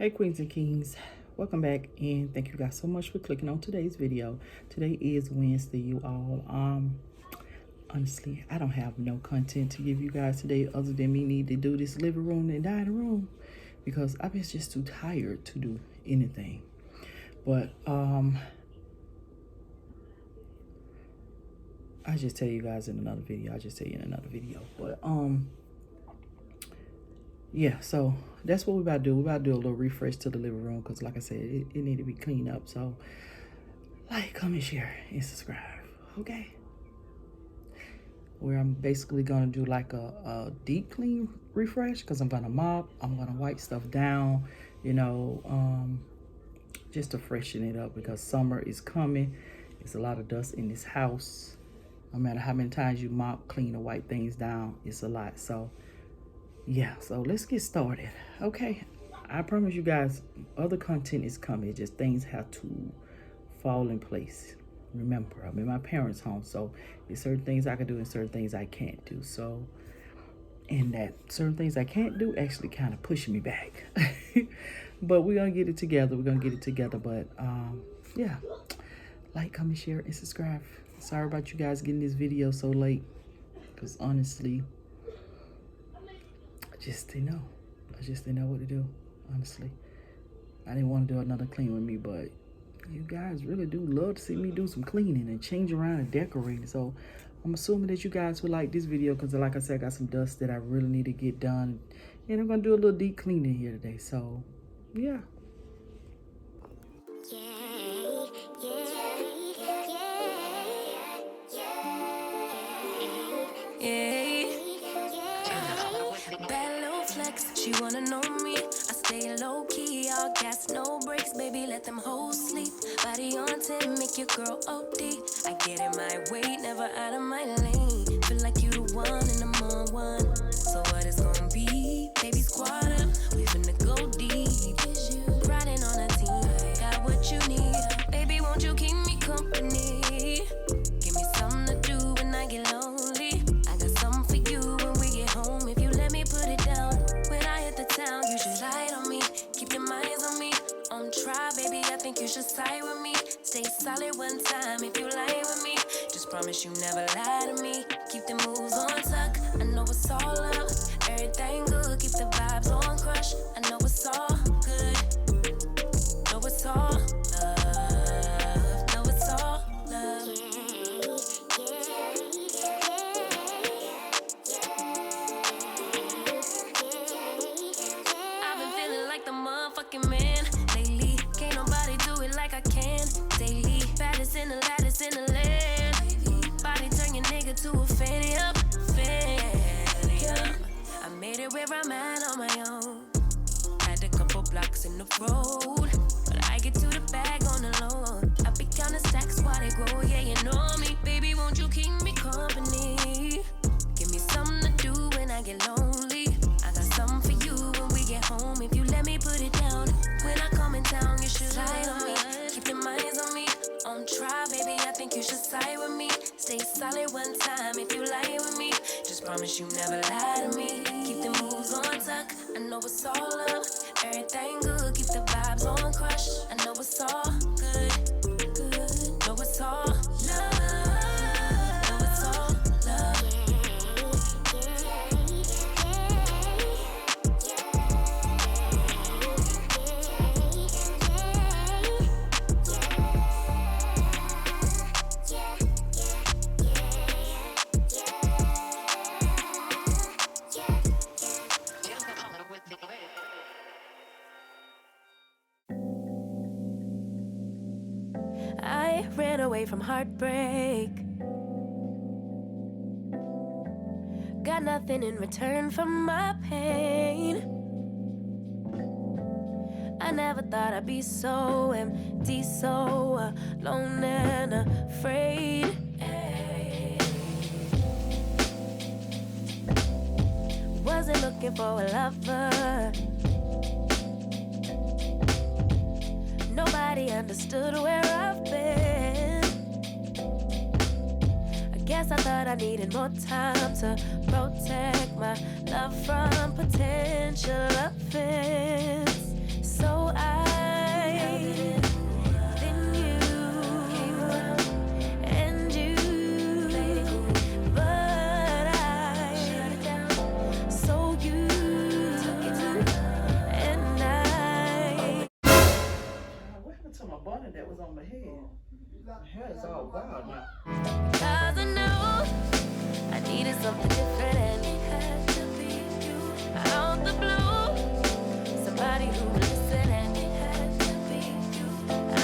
Hey queens and kings, welcome back and thank you guys so much for clicking on today's video. Today is Wednesday, you all. Honestly, I don't have no content to give you guys today other than me need to do this living room and dining room because I've been just too tired to do anything. But I just tell you guys in another video. But yeah, so that's what we're about to do. We're about to do a little refresh to the living room because like I said, it need to be cleaned up. So like, comment, share, and subscribe, okay? Where I'm basically gonna do like a deep clean refresh because I'm gonna mop, I'm gonna wipe stuff down, you know, just to freshen it up because summer is coming. There's a lot of dust in this house. No matter how many times you mop, clean, or wipe things down, it's a lot. So yeah, so let's get started, okay? I promise you guys, other content is coming. Just things have to fall in place. Remember, I'm in my parents' home, so there's certain things I can do and certain things I can't do. So, and that certain things I can't do actually kind of push me back. But we're gonna get it together. But yeah, like, comment, share, and subscribe. Sorry about you guys getting this video so late, because honestly, I just didn't know what to do, honestly. I didn't want to do another clean with me, but you guys really do love to see me do some cleaning and change around and decorating. So I'm assuming that you guys will like this video because like I said, I got some dust that I really need to get done. And I'm going to do a little deep cleaning here today. So, yeah. Bad little flex, she wanna know me. I stay low key, all gas, no brakes, baby, let them hoes sleep. Body on 10, make your girl OD. I get in my way, never out of my lane. Feel like you the one and I'm on one. So what it's gonna be? Baby, squad up, we finna go deep. Riding on a team, got what you need. Baby, won't you keep me company? Give me something to do when I get lonely. I got something for you when we get home. If you let me put it down, when I hit the town, you should ride on me. Keep your minds on me. On try, baby, I think you should side with me. Stay solid one time if you lie with me. Just promise you never lie to me. Keep the moves on tuck, I know it's all up. Everything good, keep the vibes on crush. I know it's all good. Know it's all love. Know it's all love. I've been feeling like the motherfucking man lately. Can't nobody do it like I can daily. Baddest in the lattice in the land. Body turn your nigga to a fanny up. I made it where I'm at on my own. Had a couple blocks in the road, but I get to the bag on the low. I be counting stacks while they grow, yeah, you know me. Baby, won't you keep me company? Give me something to do when I get lonely. I got something for you when we get home. If you let me put it down, when I come in town, you should ride on me. Keep your minds on me. On try, baby, I think you should side with me. Stay solid one time if you lie with me. Just promise you never lie to me. Keep the moves on tuck, I know it's all up. Everything good, keep the vibes on crush. I know it's all good, good. Know it's all love. Know it's all love. I ran away from heartbreak. Got nothing in return for my pain. I never thought I'd be so empty, so alone and afraid. Wasn't looking for a lover. Nobody understood where I've been. I guess I thought I needed more time to protect my love from potential offense. So then you came around and you played it cool, but I shut it down. So you took it to, and I. What happened to my bonnet that was on my head? My hair is all wild now. 'Cause I know I needed something different, and it had to be you. Out the blue, somebody who listened, and it had to be you.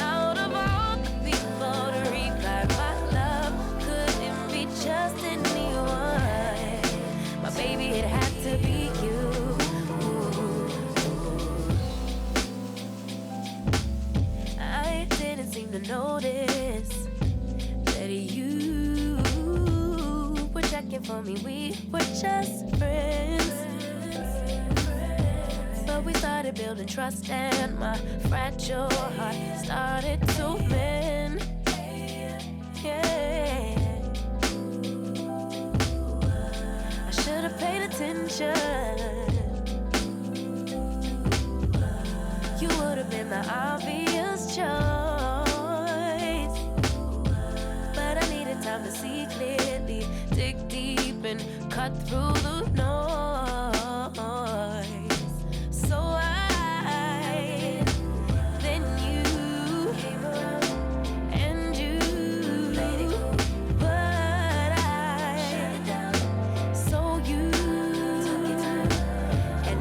Out of all the people to revive my love, couldn't be just anyone. My baby, it had to be you. I didn't seem to notice that you were checking for me. We were just friends, but we started building trust, and my fragile heart started to mend. Yeah, I should have paid attention. You would have been the obvious choice, but I needed time to see clearly, dig deep and cut through the noise. So then you came around and you played it cool, but I shut it down. So you took it to, and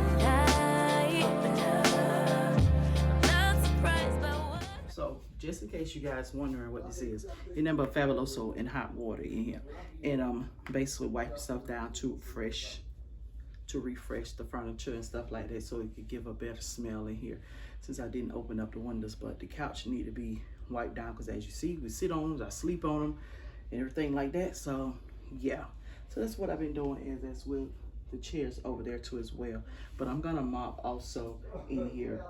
I'm not surprised by what. So, just in case you guys wondering what this is, it's nothing but Fabuloso and hot water in here. And basically wipe stuff down to refresh the furniture and stuff like that, so it could give a better smell in here. Since I didn't open up the windows, but the couch need to be wiped down, because as you see, we sit on them, I sleep on them, and everything like that. So yeah, so that's what I've been doing, is that's with the chairs over there too as well. But I'm gonna mop also in here,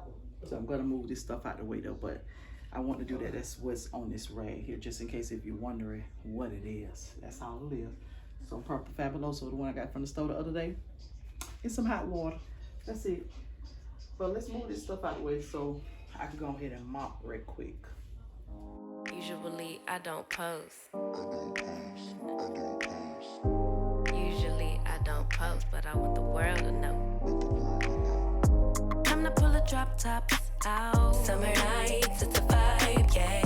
so I'm gonna move this stuff out the way though. But I want to do that. That's what's on this rag here, just in case if you're wondering what it is. That's all it is. Some purple Fabuloso, the one I got from the store the other day, and some hot water. That's it. But let's move this stuff out the way so I can go ahead and mop right quick. Usually I don't post. Usually I don't post, but I want the world to know. Time to pull the drop tops out. Summer nights, it's a vibe, yeah.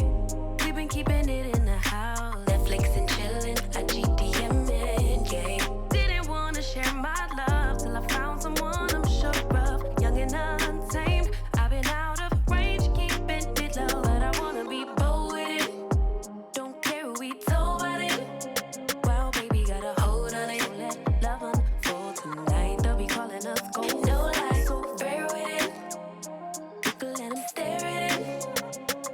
We've been keeping it in the house. Netflix and chillin', I GDM'in', yeah. Didn't wanna share my love till I found someone I'm sure of. Young and untamed, I've been out of range, keeping it low. But I wanna be bold with it. Don't care who we told about it. Wow, baby, got a hold on it. Let love unfold tonight. They'll be calling us gold. No lies, so fair with it. You can let them stare at it.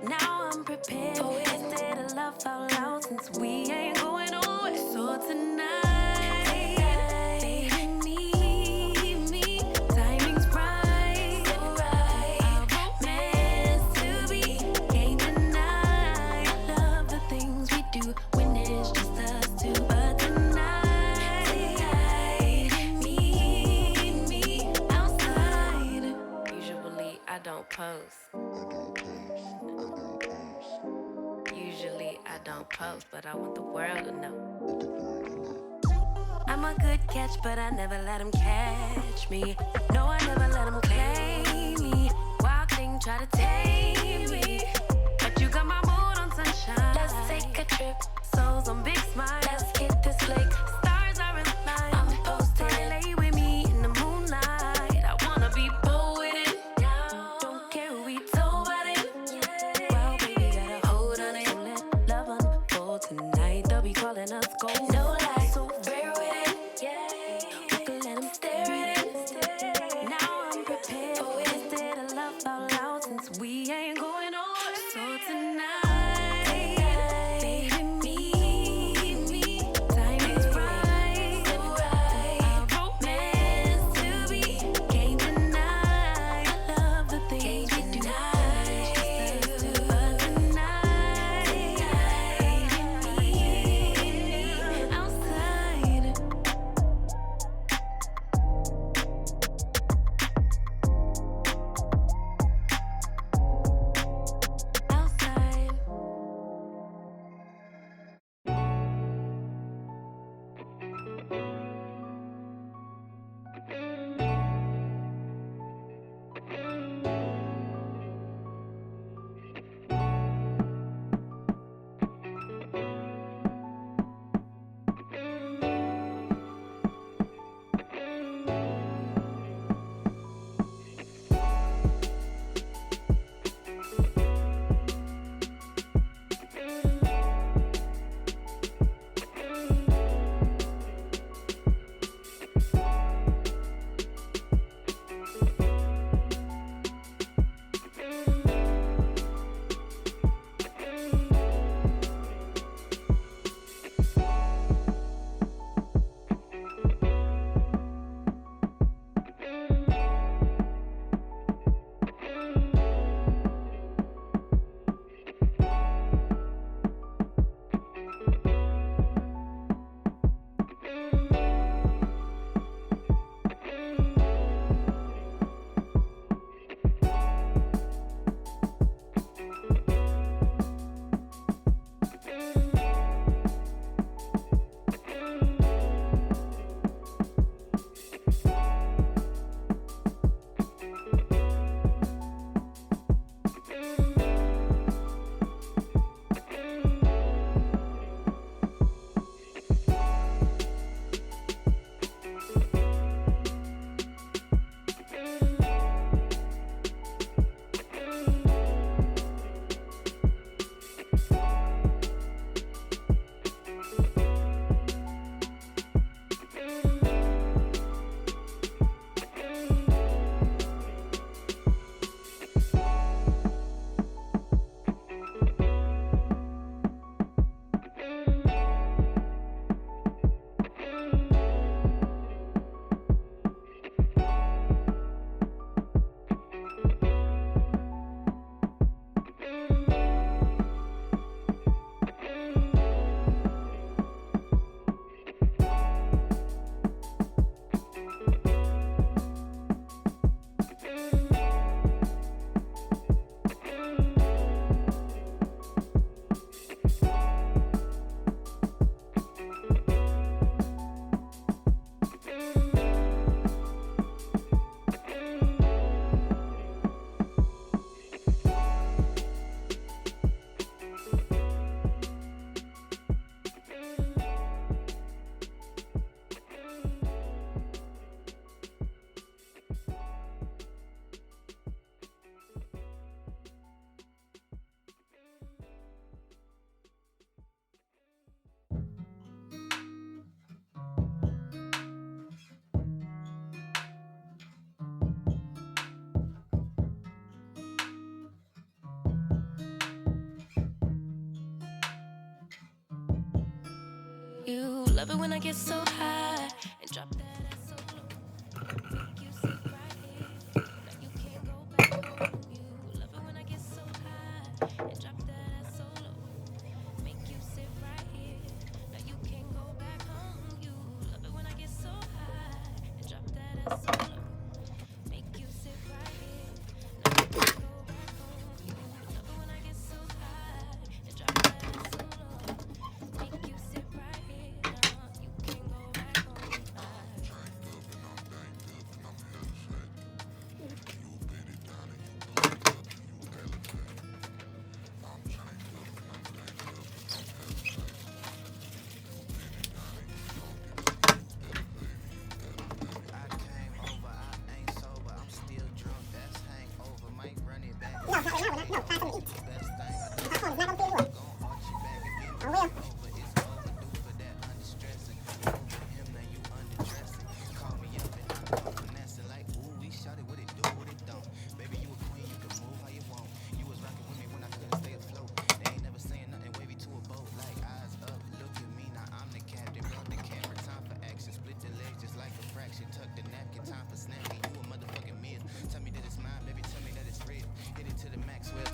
Now I'm prepared. Oh, instead of love out loud, since we ain't going nowhere. So tonight, baby, meet me. Timing's right, so right. Our romance to be, can't deny. Love the things we do when it's just us two. But tonight, meet me outside. Usually I don't post. Usually I don't post, but I want the world to know. I'm a good catch, but I never let him catch me. No, I never let him claim me. Wild thing try to tame me, but you got my mood on sunshine. Let's take a trip, souls on big smile. Let's hit this lake, stars are in line. I'm posted, lay with me in the moonlight. I wanna be bold with it. Don't care who we told about it. Wow, baby, got a hold on it. Let love unfold tonight. They'll be calling us gold. No lies, so rare with it. You can let them stare at it. Now I'm prepared. Oh, instead of love out loud, since we ain't going nowhere. So tonight, baby, meet me. Timing's right. You love it when I get so high and drop that ass so low. Make you sit right here. Now you can't go back home. You love it when I get so high and drop that ass so low. Make you sit right here. Now you can't go back home. You love it when I get so high and drop that ass so low. Make you sit right here. Now you can't go back home. You love it when I get so high and drop that ass so low. Make you sit right here. Now you can't go back home.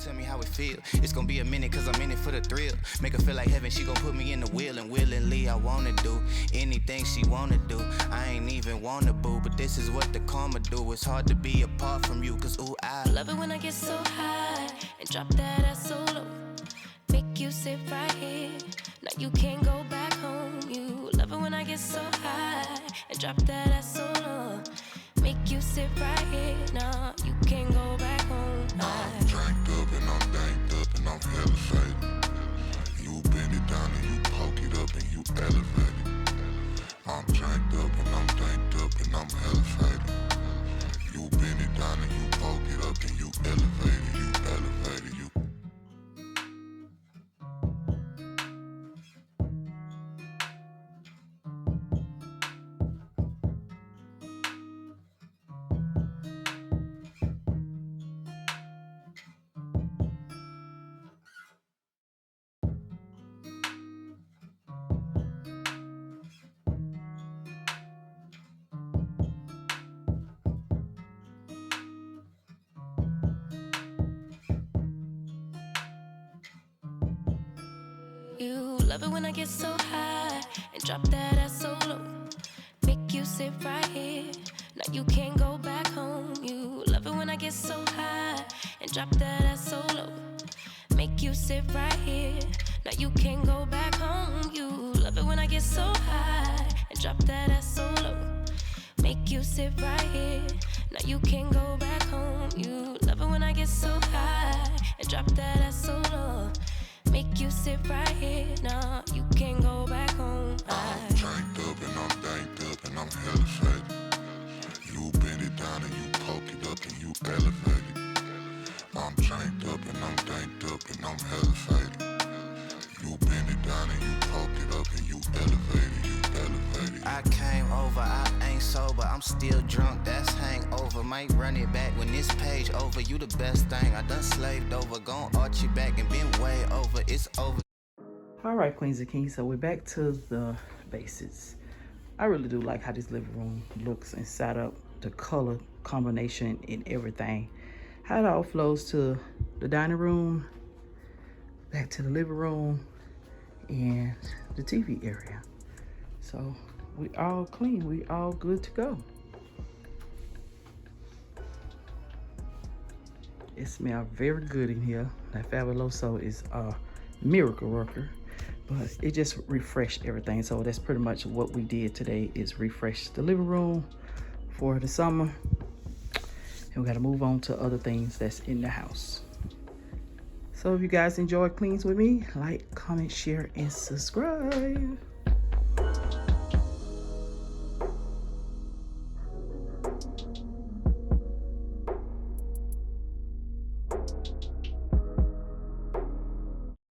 Tell me how it feel. It's gonna be a minute cause I'm in it for the thrill. Make her feel like heaven, she gon' put me in the wheel. And willingly I wanna do anything she wanna do. I ain't even wanna boo, but this is what the karma do. It's hard to be apart from you cause ooh I Love it when I get so high and drop that ass so low. Make you sit right here. Now you can't go back home. You love it when I get so high and drop that ass so low. Make you sit right here. Now you can't go back home. I'm drank up and I'm banked up and I'm hella faded. You bend it down and you poke it up and you elevate it. I'm drank up and I'm banked up and I'm hella faded. You bend it down and you poke it up and you elevate it. You elevate it. You You love it when I get so high and drop that ass so low. Make you sit right here. Now you can't go back home. You love it when I get so high and drop that ass so low. Make you sit right here. Now you can't go back home. You love it when I get so high and drop that ass so low. Make you sit right here. Now you can't go back home. You love it when I get so high and drop that ass so low. Make you sit right here. Now you can't go back home. I'm drank up and I'm banked up and I'm hella faded. You bend it down and you poke it up and you elevate it. I'm drank up and I'm banked up and I'm hella faded. You bend it down and you poke it up and you elevate it. You elevate it. I came over, I ain't sober, I'm still drunk, that's hangover. Might run it back when this page over. You the best thing I done slaved over. Gon' arch you back and been way over. It's over. All right, Queens and Kings, so we're back to the basics. I really do like how this living room looks and set up, the color combination and everything. How it all flows to the dining room, back to the living room, and the TV area. So we all clean, we all good to go. It smells very good in here. That Fabuloso is a miracle worker, but it just refreshed everything. So that's pretty much what we did today, is refresh the living room for the summer. And we gotta move on to other things that's in the house. So if you guys enjoy Cleans with me, like, comment, share, and subscribe.